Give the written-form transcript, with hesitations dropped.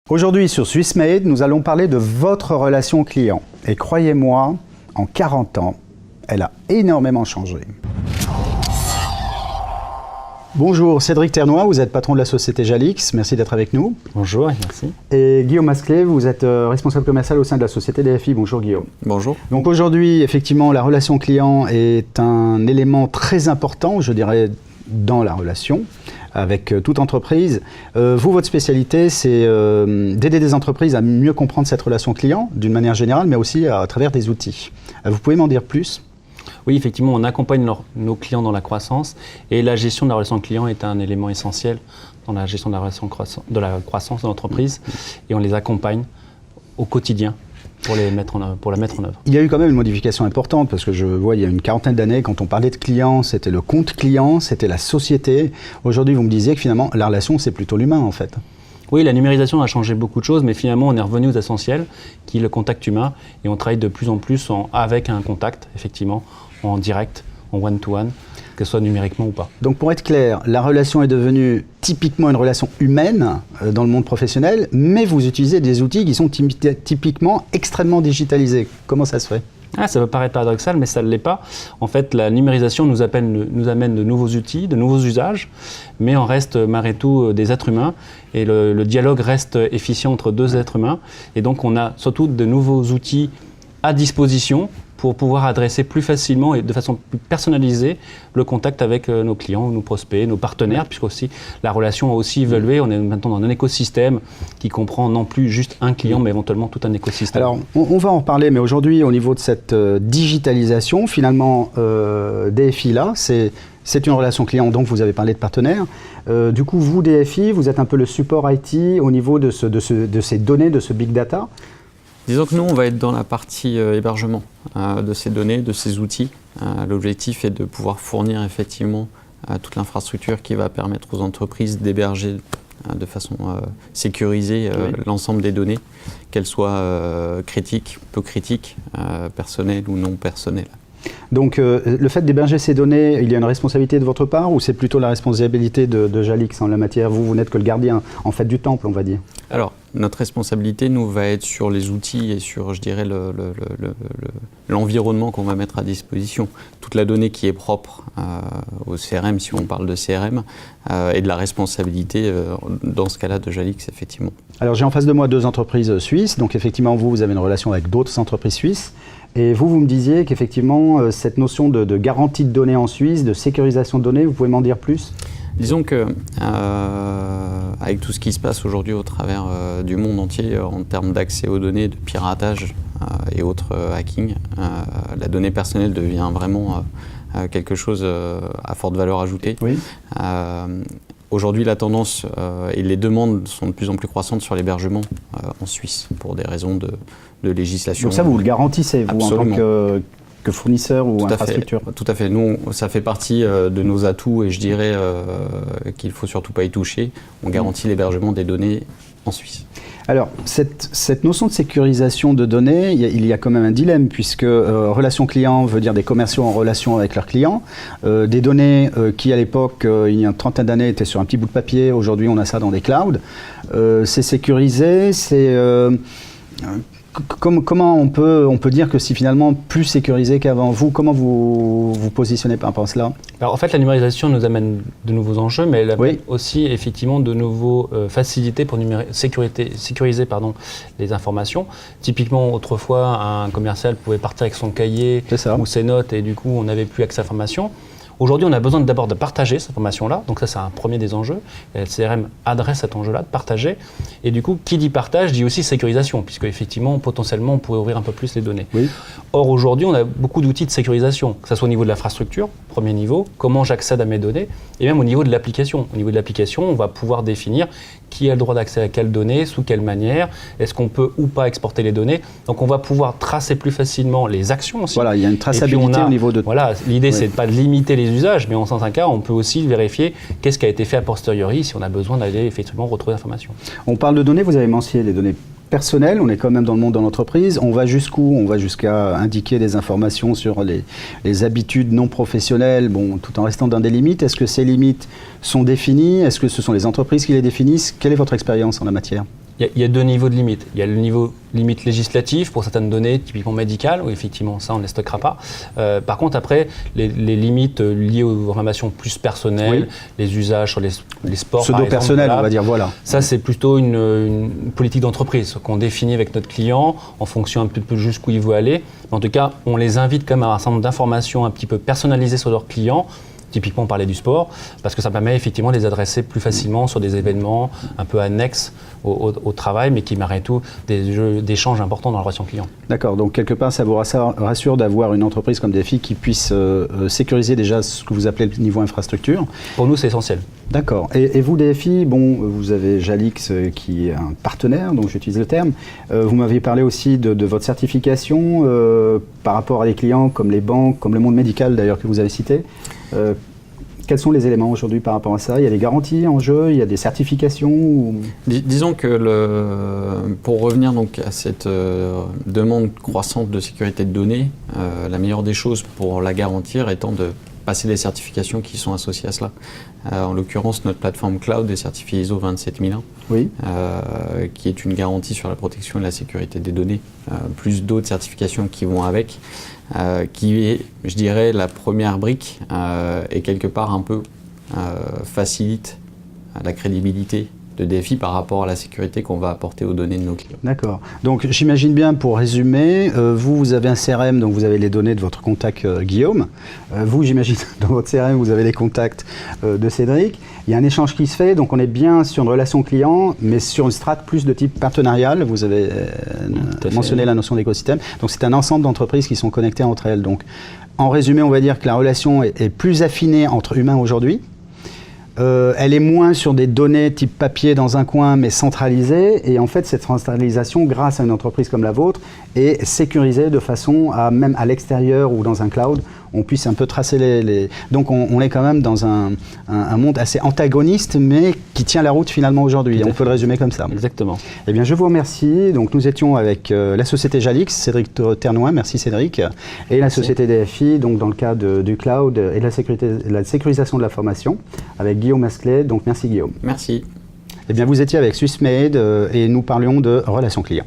Aujourd'hui sur Swissmade, nous allons parler de votre relation client. Et croyez-moi, en 40 ans, elle a énormément changé. Bonjour, Cédric Ternois, vous êtes patron de la société Jalix, merci d'être avec nous. Bonjour, merci. Et Guillaume Masclet, vous êtes responsable commercial au sein de la société DFI. Bonjour Guillaume. Bonjour. Donc aujourd'hui, effectivement, la relation client est un élément très important, je dirais, dans la relation avec toute entreprise. Vous, votre spécialité, c'est d'aider des entreprises à mieux comprendre cette relation client, d'une manière générale, mais aussi à travers des outils. Vous pouvez m'en dire plus ? Oui, effectivement, on accompagne nos clients dans la croissance et la gestion de la relation client est un élément essentiel dans la gestion de la croissance de l'entreprise et on les accompagne au quotidien pour la mettre en œuvre. Il y a eu quand même une modification importante parce que je vois il y a une quarantaine d'années, quand on parlait de clients, c'était le compte client, c'était la société. Aujourd'hui, vous me disiez que finalement, la relation, c'est plutôt l'humain en fait. Oui, la numérisation a changé beaucoup de choses, mais finalement, on est revenu aux essentiels, qui est le contact humain, et on travaille de plus en plus avec un contact, effectivement, en direct, en one-to-one, que ce soit numériquement ou pas. Donc pour être clair, la relation est devenue typiquement une relation humaine dans le monde professionnel, mais vous utilisez des outils qui sont typiquement extrêmement digitalisés. Comment ça se fait ? Ça peut paraître paradoxal, mais ça ne l'est pas. En fait, la numérisation nous amène de nouveaux outils, de nouveaux usages, mais on reste malgré tout des êtres humains et le dialogue reste efficient entre deux êtres humains. Et donc, on a surtout de nouveaux outils à disposition pour pouvoir adresser plus facilement et de façon plus personnalisée le contact avec nos clients, nos prospects, nos partenaires, puisque aussi la relation a aussi évolué. On est maintenant dans un écosystème qui comprend non plus juste un client, mais éventuellement tout un écosystème. Alors, on va en reparler, mais aujourd'hui, au niveau de cette digitalisation, finalement, DFI là, c'est une relation client, donc vous avez parlé de partenaires. Du coup, vous, DFI, vous êtes un peu le support IT au niveau de ces données, de ce big data. Disons que nous, on va être dans la partie hébergement de ces données, de ces outils. L'objectif est de pouvoir fournir effectivement toute l'infrastructure qui va permettre aux entreprises d'héberger de façon sécurisée l'ensemble des données, qu'elles soient critiques, peu critiques, personnelles ou non personnelles. Donc le fait d'héberger ces données, il y a une responsabilité de votre part ou c'est plutôt la responsabilité de Jalix en la matière ? Vous n'êtes que le gardien en fait du temple, on va dire. Alors, notre responsabilité, nous, va être sur les outils et sur, je dirais, l'environnement qu'on va mettre à disposition. Toute la donnée qui est propre au CRM, si on parle de CRM, et de la responsabilité, dans ce cas-là, de Jalix, effectivement. Alors, j'ai en face de moi deux entreprises suisses. Donc, effectivement, vous avez une relation avec d'autres entreprises suisses. Et vous me disiez qu'effectivement, cette notion de garantie de données en Suisse, de sécurisation de données, vous pouvez m'en dire plus ? Disons que, avec tout ce qui se passe aujourd'hui au travers du monde entier en termes d'accès aux données, de piratage et autres hacking, la donnée personnelle devient vraiment quelque chose à forte valeur ajoutée. Oui. Aujourd'hui, la tendance et les demandes sont de plus en plus croissantes sur l'hébergement en Suisse pour des raisons de législation. Donc ça, vous le garantissez, vous, Absolument. en tant que fournisseur ou infrastructure ? Tout à fait. Nous, ça fait partie de nos atouts et je dirais qu'il ne faut surtout pas y toucher. On garantit l'hébergement des données en Suisse. Alors, cette notion de sécurisation de données, il y a quand même un dilemme, puisque relation client veut dire des commerciaux en relation avec leurs clients. Des données qui, à l'époque, il y a une trentaine d'années, étaient sur un petit bout de papier. Aujourd'hui, on a ça dans des clouds. C'est sécurisé, comment on peut dire que c'est finalement plus sécurisé qu'avant ? Comment vous vous positionnez par rapport à cela ? Alors en fait, la numérisation nous amène de nouveaux enjeux, mais elle amène aussi effectivement de nouveaux facilités pour sécuriser les informations. Typiquement, autrefois, un commercial pouvait partir avec son cahier ou ses notes et du coup, on n'avait plus accès à l'information. Aujourd'hui, on a besoin d'abord de partager cette information-là. Donc ça, c'est un premier des enjeux. Et le CRM adresse cet enjeu-là, de partager. Et du coup, qui dit partage, dit aussi sécurisation, puisque effectivement, potentiellement, on pourrait ouvrir un peu plus les données. Oui. Or, aujourd'hui, on a beaucoup d'outils de sécurisation, que ce soit au niveau de l'infrastructure, premier niveau, comment j'accède à mes données, et même au niveau de l'application. Au niveau de l'application, on va pouvoir définir qui a le droit d'accès à quelles données, sous quelle manière, est-ce qu'on peut ou pas exporter les données. Donc, on va pouvoir tracer plus facilement les actions aussi. Voilà, il y a une traçabilité au niveau de... Voilà, l'idée, c'est de pas de limiter les usages, mais en certains cas, on peut aussi vérifier qu'est-ce qui a été fait a posteriori si on a besoin d'aller effectivement retrouver l'information. On parle de données, vous avez mentionné les données personnelles, on est quand même dans le monde de l'entreprise. On va jusqu'où ? On va jusqu'à indiquer des informations sur les habitudes non professionnelles, tout en restant dans des limites. Est-ce que ces limites sont définies ? Est-ce que ce sont les entreprises qui les définissent ? Quelle est votre expérience en la matière ? Il y a deux niveaux de limite. Il y a le niveau limite législatif pour certaines données, typiquement médicales, où effectivement ça on ne les stockera pas. Par contre après, les limites liées aux informations plus personnelles, les usages sur les sports, pseudo-personnels, on va dire, voilà. Ça c'est plutôt une politique d'entreprise qu'on définit avec notre client en fonction un petit peu jusqu'où il veut aller. En tout cas, on les invite quand même à un certain nombre d'informations un petit peu personnalisées sur leurs clients. Typiquement, on parlait du sport, parce que ça permet effectivement de les adresser plus facilement sur des événements un peu annexes au travail, mais qui malgré tout des jeux d'échange importants dans la relation client. D'accord, donc quelque part, ça vous rassure d'avoir une entreprise comme DFI qui puisse sécuriser déjà ce que vous appelez le niveau infrastructure. Pour nous, c'est essentiel. D'accord. Et vous, DFI, bon, vous avez Jalix qui est un partenaire, donc j'utilise le terme. Vous m'aviez parlé aussi de votre certification par rapport à des clients comme les banques, comme le monde médical d'ailleurs que vous avez cité. Quels sont les éléments aujourd'hui par rapport à ça? Il y a des garanties en jeu, il y a des certifications ou... Disons que pour revenir donc à cette demande croissante de sécurité de données, la meilleure des choses pour la garantir étant de passer des certifications qui sont associées à cela. En l'occurrence, notre plateforme cloud est certifiée ISO 27001, oui. Qui est une garantie sur la protection et la sécurité des données, plus d'autres certifications qui vont avec, qui est, je dirais, la première brique et quelque part un peu facilite la crédibilité de DFI par rapport à la sécurité qu'on va apporter aux données de nos clients. D'accord. Donc j'imagine bien, pour résumer, vous avez un CRM, donc vous avez les données de votre contact Guillaume. Vous, j'imagine, dans votre CRM, vous avez les contacts de Cédric. Il y a un échange qui se fait, donc on est bien sur une relation client, mais sur une strate plus de type partenarial. Vous avez mentionné la notion d'écosystème. Donc c'est un ensemble d'entreprises qui sont connectées entre elles. Donc en résumé, on va dire que la relation est plus affinée entre humains aujourd'hui. Elle est moins sur des données type papier dans un coin, mais centralisée. Et en fait, cette centralisation, grâce à une entreprise comme la vôtre, est sécurisée de façon à, même à l'extérieur ou dans un cloud, on puisse un peu tracer les... Donc on est quand même dans un monde assez antagoniste, mais qui tient la route finalement aujourd'hui. On peut le résumer comme ça. Exactement. Eh bien, je vous remercie. Donc nous étions avec la société Jalix, Cédric Ternoin, merci Cédric, et la société DFI, donc dans le cadre du cloud et de la sécurisation de l'information, avec Guillaume Asclet. Donc merci Guillaume. Merci. Eh bien, vous étiez avec Swissmade et nous parlions de relations clients.